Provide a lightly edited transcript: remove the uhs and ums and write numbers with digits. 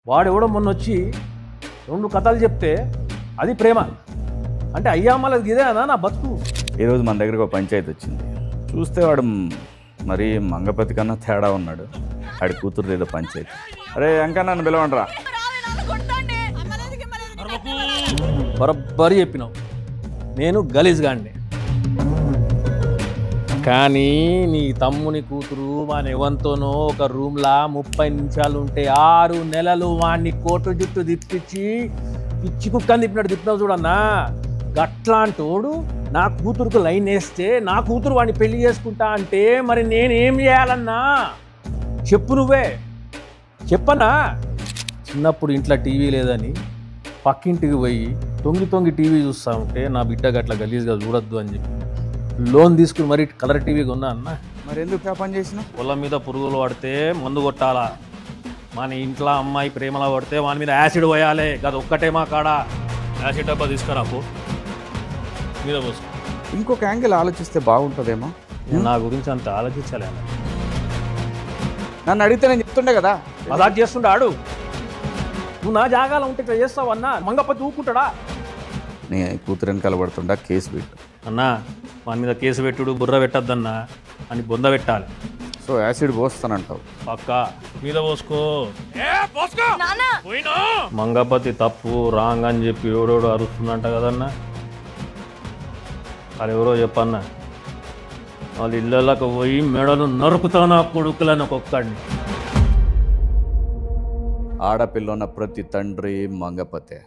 వాడెవడో మొన్న వచ్చి 2 కథలు చెప్తే అది ప్రేమ అంటే అయ్యా మళ్ళీ ఇదే అదా నా బతుకు. ఈరోజు మన దగ్గరకు ఒక పంచాయతీ వచ్చింది. చూస్తే వాడు మరి మంగపతి కన్నా తేడా ఉన్నాడు. ఆడి కూతురు ఏదో పంచాయతీ. అరే ఇంకా నన్ను పిలవండిరా. బరబ్బరి చెప్పినావు. నేను గలీజ్గాండి, కానీ నీ తమ్ముని కూతురు వాని ఎవంతోనో ఒక రూమ్లా 30 నిమిషాలు ఉంటే 6 నెలలు వాడిని కోటు జుట్టు తిప్పించి పిచ్చి కుక్కని తిప్పినావు చూడన్నా. గట్లాంటోడు నా కూతురుకు లైన్ వేస్తే నా కూతురు వాడిని పెళ్లి చేసుకుంటా అంటే మరి నేనేం చేయాలన్నా చెప్పు, నువ్వే చెప్పన్నా. చిన్నప్పుడు ఇంట్లో టీవీ లేదని పక్కింటికి పోయి తొంగి టీవీ చూస్తూ ఉంటే నా బిడ్డ గట్ల గలీజ్గా చూడొద్దు అని చెప్పి లోన్ తీసుకుని మరి కలర్ టీవీ కొన్నా అన్న. మరి ఎందుకు పని చేసిన? పొలం మీద పురుగులు పడితే మందు కొట్టాలా, మన ఇంట్లో అమ్మాయి ప్రేమలో పడితే వాని మీద యాసిడ్ పోయాలి. అది ఒక్కటే మా కాడ యాసిడ్ డబ్బా తీసుకురాపో మీద పోసుకో. ఇంకొక యాంగిల్ ఆలోచిస్తే బాగుంటుందేమో. నా గురించి అంత ఆలోచించలే. నన్ను అడిగితే నేను చెప్తుండే కదా. మజాక్ చేస్తుండే ఆడు. నువ్వు నా జాగాలో ఉంటే ఇట్లా చేస్తావన్నా మంగపతి ఊకుంటాడా? నీ కూతురు వెనకాల పడుతుండా కేసు పెట్టు అన్నా. వాని మీద కేసు పెట్టుడు బుర్ర పెట్టద్దన్నా అని బొంద పెట్టాలి. సో యాసిడ్ పోస్తానంటావు? పక్క మీద పోసుకో. మంగపతి తప్పు రాంగ్ అని చెప్పి ఎవడోడు అరుస్తుందంట కదన్నా. అది ఎవరో చెప్పన్నా. వాళ్ళ ఇళ్ళకి పోయి మెడలు నరుకుతానా కొడుకులని ఒక్కొక్కడిని. ఆడపిల్ల ఉన్న ప్రతి తండ్రి మంగపతే.